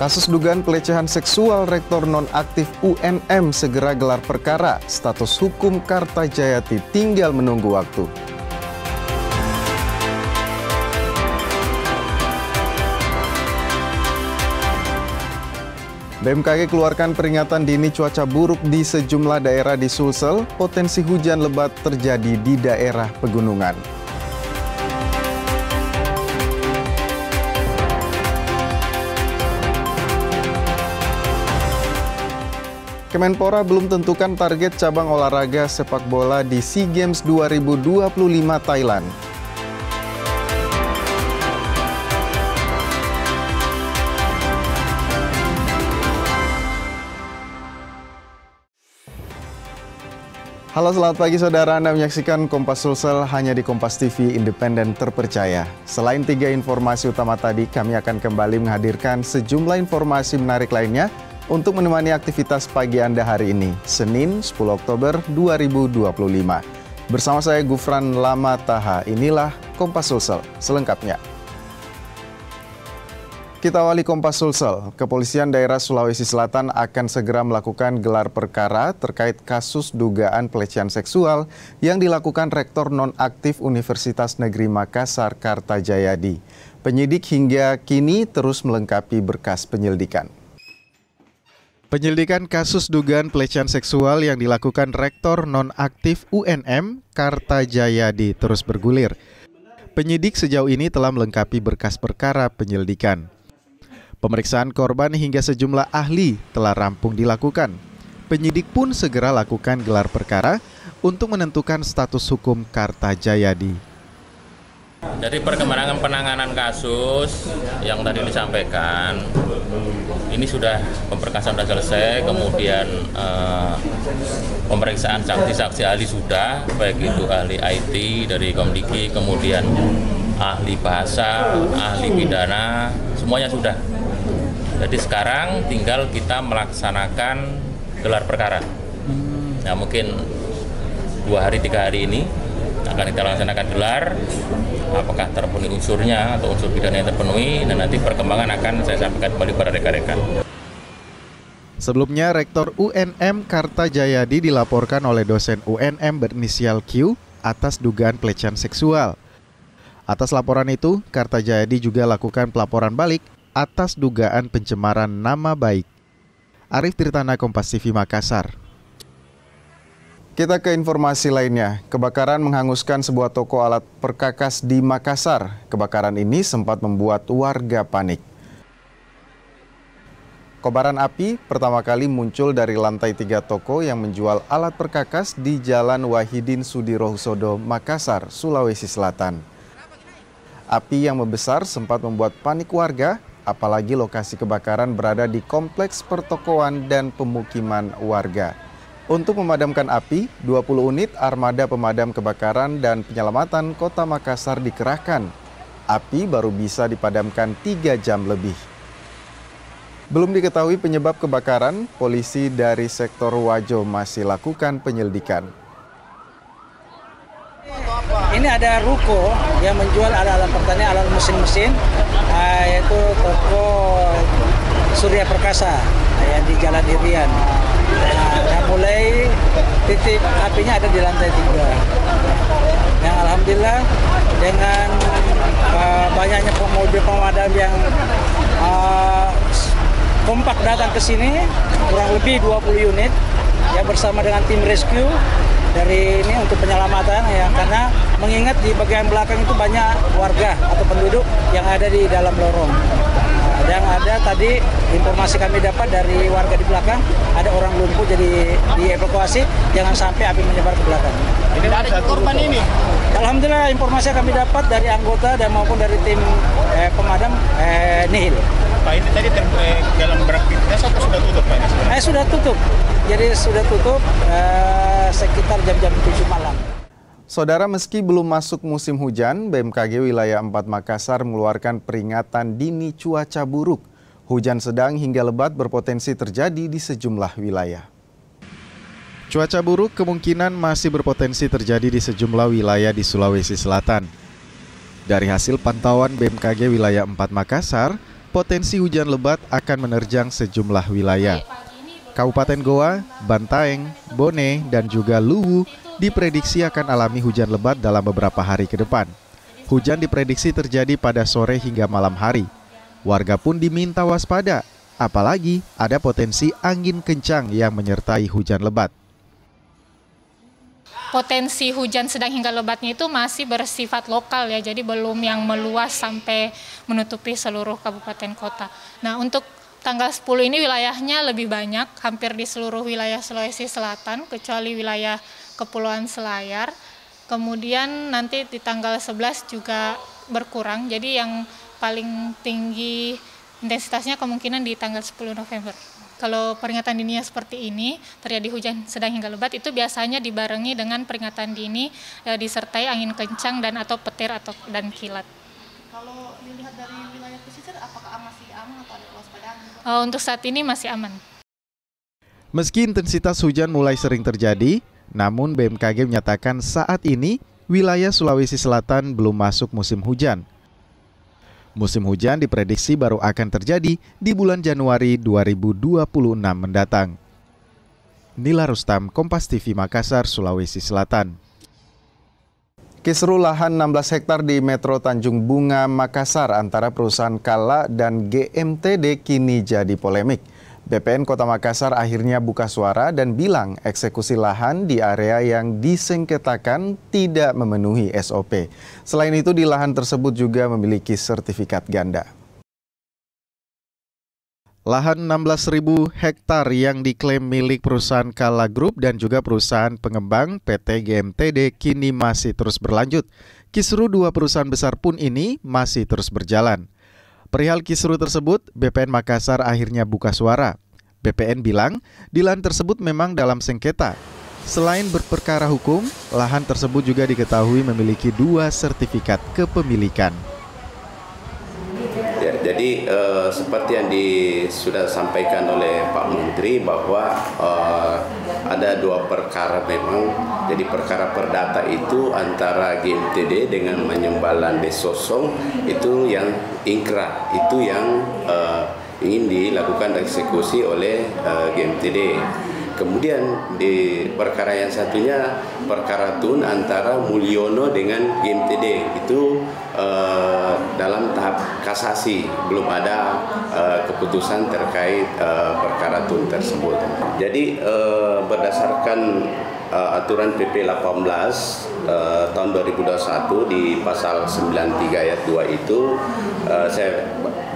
Kasus dugaan pelecehan seksual rektor nonaktif UNM segera gelar perkara. Status hukum Kartajayati tinggal menunggu waktu. BMKG keluarkan peringatan dini cuaca buruk di sejumlah daerah di Sulsel. Potensi hujan lebat terjadi di daerah pegunungan. Kemenpora belum tentukan target cabang olahraga sepak bola di SEA Games 2025 Thailand. Halo, selamat pagi saudara. Anda menyaksikan Kompas Sulsel hanya di Kompas TV Independen Terpercaya. Selain 3 informasi utama tadi, kami akan kembali menghadirkan sejumlah informasi menarik lainnya untuk menemani aktivitas pagi Anda hari ini, Senin 10 Oktober 2025. Bersama saya Gufran Lama Taha, inilah Kompas Sulsel selengkapnya. Kita awali Kompas Sulsel. Kepolisian daerah Sulawesi Selatan akan segera melakukan gelar perkara terkait kasus dugaan pelecehan seksual yang dilakukan Rektor nonaktif Universitas Negeri Makassar Kartajayadi. Penyidik hingga kini terus melengkapi berkas penyelidikan. Penyelidikan kasus dugaan pelecehan seksual yang dilakukan Rektor nonaktif UNM Kartajayadi terus bergulir. Penyidik sejauh ini telah melengkapi berkas perkara penyelidikan. Pemeriksaan korban hingga sejumlah ahli telah rampung dilakukan. Penyidik pun segera lakukan gelar perkara untuk menentukan status hukum Kartajayadi. Dari perkembangan penanganan kasus yang tadi disampaikan, ini sudah pemberkasan sudah selesai, kemudian pemeriksaan saksi-saksi ahli sudah, baik itu ahli IT dari Komdiki, kemudian ahli bahasa, ahli pidana, semuanya sudah. Jadi sekarang tinggal kita melaksanakan gelar perkara. Nah, mungkin 2-3 hari ini akan kita laksanakan gelar, apakah terpenuhi unsurnya atau unsur pidana yang terpenuhi, dan nanti perkembangan akan saya sampaikan kembali pada rekan-rekan. Sebelumnya, Rektor UNM Kartajayadi dilaporkan oleh dosen UNM berinisial Q atas dugaan pelecehan seksual. Atas laporan itu, Kartajayadi juga lakukan pelaporan balik atas dugaan pencemaran nama baik. Arif Tirtana, Kompas TV Makassar. Kita ke informasi lainnya. Kebakaran menghanguskan sebuah toko alat perkakas di Makassar. Kebakaran ini sempat membuat warga panik. Kobaran api pertama kali muncul dari lantai 3 toko yang menjual alat perkakas di Jalan Wahidin Sudirohusodo, Makassar, Sulawesi Selatan. Api yang membesar sempat membuat panik warga, apalagi lokasi kebakaran berada di kompleks pertokoan dan pemukiman warga. Untuk memadamkan api, 20 unit armada pemadam kebakaran dan penyelamatan Kota Makassar dikerahkan. Api baru bisa dipadamkan 3 jam lebih. Belum diketahui penyebab kebakaran, polisi dari sektor Wajo masih lakukan penyelidikan. Ini ada ruko yang menjual alat-alat pertanian, alat mesin-mesin, yaitu toko Surya Perkasa yang di Jalan Irian. Nah, mulai titik apinya ada di lantai 3. Yang alhamdulillah dengan banyaknya mobil pemadam yang kompak datang ke sini, kurang lebih 20 unit, ya bersama dengan tim rescue dari ini untuk penyelamatan, ya, karena mengingat di bagian belakang itu banyak warga atau penduduk yang ada di dalam lorong. Yang ada tadi informasi kami dapat dari warga di belakang, ada orang lumpuh jadi dievakuasi, jangan sampai api menyebar ke belakang. Ini ada korban ini? Alhamdulillah informasi yang kami dapat dari anggota dan maupun dari tim pemadam nihil. Pak, ini tadi dalam beraktivitas atau sudah tutup, Pak? Sudah tutup, jadi sudah tutup sekitar jam-jam 7 malam. Saudara, meski belum masuk musim hujan, BMKG wilayah 4 Makassar mengeluarkan peringatan dini cuaca buruk. Hujan sedang hingga lebat berpotensi terjadi di sejumlah wilayah. Cuaca buruk kemungkinan masih berpotensi terjadi di sejumlah wilayah di Sulawesi Selatan. Dari hasil pantauan BMKG wilayah 4 Makassar, potensi hujan lebat akan menerjang sejumlah wilayah. Kabupaten Goa, Bantaeng, Bone, dan juga Luwu diprediksi akan alami hujan lebat dalam beberapa hari ke depan. Hujan diprediksi terjadi pada sore hingga malam hari. Warga pun diminta waspada, apalagi ada potensi angin kencang yang menyertai hujan lebat. Potensi hujan sedang hingga lebatnya itu masih bersifat lokal ya, jadi belum yang meluas sampai menutupi seluruh kabupaten kota. Nah, untuk tanggal 10 ini wilayahnya lebih banyak, hampir di seluruh wilayah Sulawesi Selatan, kecuali wilayah Kepulauan Selayar. Kemudian nanti di tanggal 11 juga berkurang, jadi yang paling tinggi intensitasnya kemungkinan di tanggal 10 November. Kalau peringatan dininya seperti ini, terjadi hujan sedang hingga lebat, itu biasanya dibarengi dengan peringatan dini disertai angin kencang dan atau petir dan kilat. Kalau dilihat dari wilayah pesisir, apakah masih aman atau ada kewaspadaan? Untuk saat ini masih aman. Meski intensitas hujan mulai sering terjadi, namun BMKG menyatakan saat ini wilayah Sulawesi Selatan belum masuk musim hujan. Musim hujan diprediksi baru akan terjadi di bulan Januari 2026 mendatang. Nila Rustam, Kompas TV Makassar, Sulawesi Selatan. Kisru lahan 16 hektar di Metro Tanjung Bunga, Makassar antara perusahaan Kala dan GMTD kini jadi polemik. BPN Kota Makassar akhirnya buka suara dan bilang eksekusi lahan di area yang disengketakan tidak memenuhi SOP. Selain itu, di lahan tersebut juga memiliki sertifikat ganda. Lahan 16.000 hektar yang diklaim milik perusahaan Kala Group dan juga perusahaan pengembang PT GMTD kini masih terus berlanjut. Kisru dua perusahaan besar pun ini masih terus berjalan. Perihal kisru tersebut, BPN Makassar akhirnya buka suara. BPN bilang, di lahan tersebut memang dalam sengketa. Selain berperkara hukum, lahan tersebut juga diketahui memiliki 2 sertifikat kepemilikan. Ya, jadi seperti yang sudah disampaikan oleh Pak Menteri bahwa ada 2 perkara memang. Jadi perkara perdata itu antara GMTD dengan Menyembalan Desosong itu yang ingkrah, itu yang ingin dilakukan eksekusi oleh GMTD. Kemudian di perkara yang satunya perkara tun antara Mulyono dengan GMTD itu dalam tahap kasasi, belum ada keputusan terkait perkara tun tersebut. Jadi berdasarkan aturan PP 18 tahun 2021 di pasal 93 ayat 2 itu saya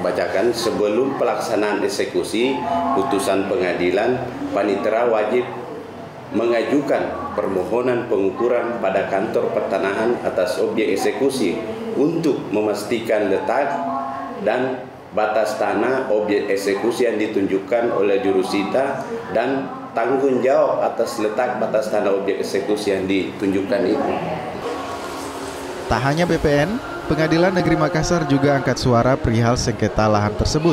bacakan, sebelum pelaksanaan eksekusi putusan pengadilan, panitera wajib mengajukan permohonan pengukuran pada kantor pertanahan atas objek eksekusi untuk memastikan letak dan batas tanah objek eksekusi yang ditunjukkan oleh jurusita dan tanggung jawab atas letak batas tanah objek eksekusi yang ditunjukkan itu. Tak hanya BPN, Pengadilan Negeri Makassar juga angkat suara perihal sengketa lahan tersebut.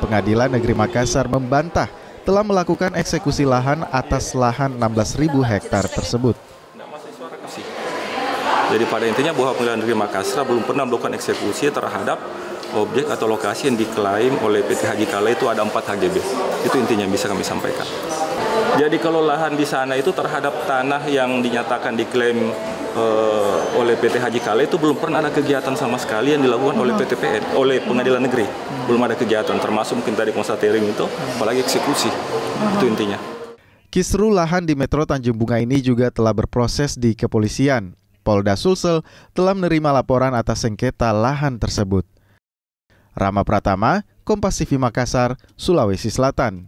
Pengadilan Negeri Makassar membantah telah melakukan eksekusi lahan atas lahan 16.000 hektar tersebut. Jadi pada intinya bahwa Pengadilan Negeri Makassar belum pernah melakukan eksekusi terhadap objek atau lokasi yang diklaim oleh PT Haji Kala itu ada 4 HGB. Itu intinya bisa kami sampaikan. Jadi kalau lahan di sana itu terhadap tanah yang dinyatakan diklaim oleh PT Haji Kala itu belum pernah ada kegiatan sama sekali yang dilakukan oleh PTPN, oleh Pengadilan Negeri. Belum ada kegiatan, termasuk mungkin tadi konstatering itu, apalagi eksekusi. Itu intinya. Kisru lahan di Metro Tanjung Bunga ini juga telah berproses di kepolisian. Polda Sulsel telah menerima laporan atas sengketa lahan tersebut. Rama Pratama, Kompas TV Makassar, Sulawesi Selatan.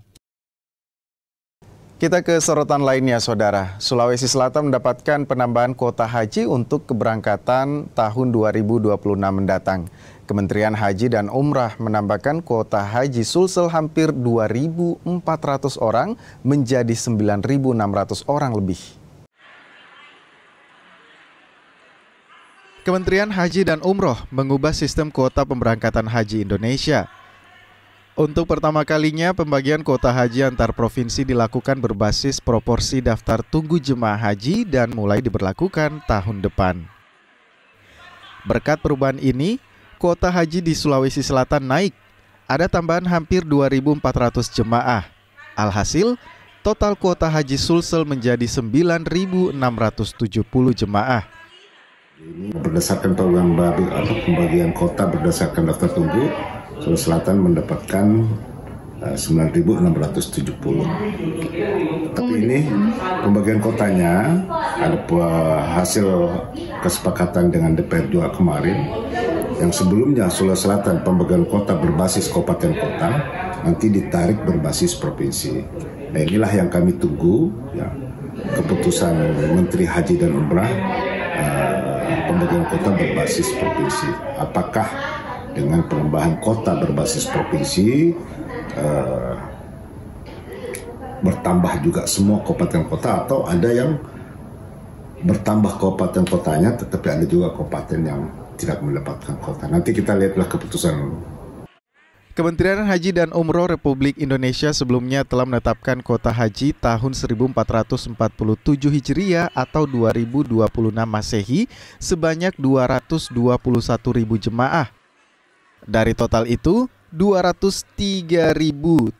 Kita ke sorotan lainnya, Saudara. Sulawesi Selatan mendapatkan penambahan kuota haji untuk keberangkatan tahun 2026 mendatang. Kementerian Haji dan Umrah menambahkan kuota haji Sulsel hampir 2.400 orang menjadi 9.600 orang lebih. Kementerian Haji dan Umroh mengubah sistem kuota pemberangkatan haji Indonesia. Untuk pertama kalinya, pembagian kuota haji antar provinsi dilakukan berbasis proporsi daftar tunggu jemaah haji dan mulai diberlakukan tahun depan. Berkat perubahan ini, kuota haji di Sulawesi Selatan naik. ada tambahan hampir 2.400 jemaah. Alhasil, total kuota haji Sulsel menjadi 9.670 jemaah. Berdasarkan pembagian kota berdasarkan daftar tunggu, Sulawesi Selatan mendapatkan 9.670. Tapi ini pembagian kotanya ada hasil kesepakatan dengan DPR juga kemarin. Yang sebelumnya Sulawesi Selatan pembagian kota berbasis kabupaten kota, nanti ditarik berbasis provinsi. Nah, inilah yang kami tunggu, ya, keputusan Menteri Haji dan Umrah, pembagian kota berbasis provinsi. Apakah dengan penambahan kota berbasis provinsi bertambah juga semua kabupaten kota, atau ada yang bertambah kabupaten kotanya tetapi ada juga kabupaten yang tidak mendapatkan kota. Nanti kita lihatlah keputusan. Kementerian Haji dan Umroh Republik Indonesia sebelumnya telah menetapkan kota haji tahun 1447 Hijriah atau 2026 Masehi sebanyak 221.000 jemaah. Dari total itu, 203.320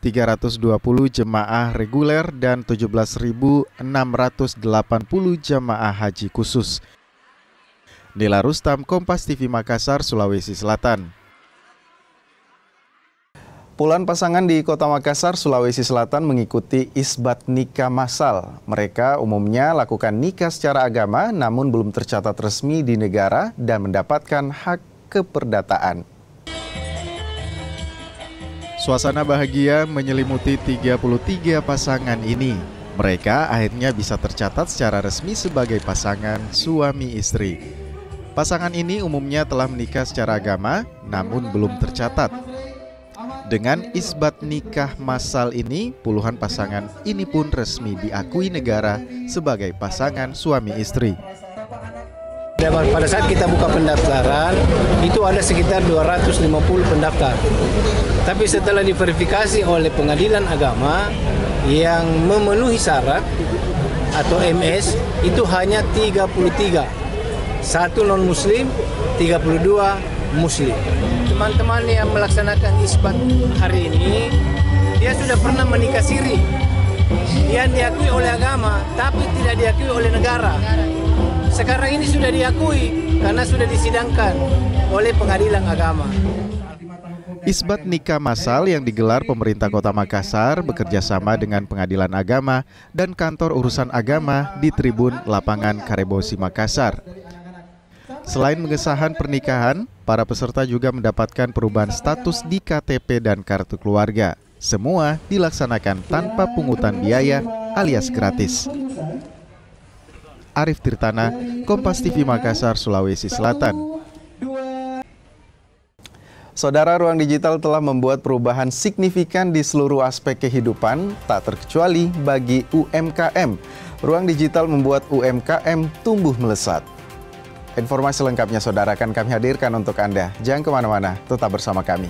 jemaah reguler dan 17.680 jemaah haji khusus. Nila Rustam, Kompas TV Makassar, Sulawesi Selatan. Puluhan pasangan di Kota Makassar, Sulawesi Selatan mengikuti isbat nikah massal. Mereka umumnya lakukan nikah secara agama namun belum tercatat resmi di negara dan mendapatkan hak keperdataan. Suasana bahagia menyelimuti 33 pasangan ini. Mereka akhirnya bisa tercatat secara resmi sebagai pasangan suami istri. Pasangan ini umumnya telah menikah secara agama namun belum tercatat. Dengan isbat nikah massal ini, puluhan pasangan ini pun resmi diakui negara sebagai pasangan suami istri. Pada saat kita buka pendaftaran, itu ada sekitar 250 pendaftar. Tapi setelah diverifikasi oleh Pengadilan Agama yang memenuhi syarat atau MS, itu hanya 33. 1 non-muslim, 32 muslim. Teman-teman yang melaksanakan isbat hari ini, dia sudah pernah menikah siri. Dia diakui oleh agama, tapi tidak diakui oleh negara. Sekarang ini sudah diakui karena sudah disidangkan oleh Pengadilan Agama. Isbat nikah massal yang digelar pemerintah Kota Makassar bekerjasama dengan Pengadilan Agama dan Kantor Urusan Agama di Tribun Lapangan Karebosi Makassar. Selain mengesahkan pernikahan, para peserta juga mendapatkan perubahan status di KTP dan kartu keluarga. Semua dilaksanakan tanpa pungutan biaya alias gratis. Arif Tirtana, Kompas TV Makassar, Sulawesi Selatan. Saudara, Ruang Digital telah membuat perubahan signifikan di seluruh aspek kehidupan, tak terkecuali bagi UMKM. Ruang Digital membuat UMKM tumbuh melesat. Informasi lengkapnya saudara akan kami hadirkan untuk Anda. Jangan kemana-mana, tetap bersama kami.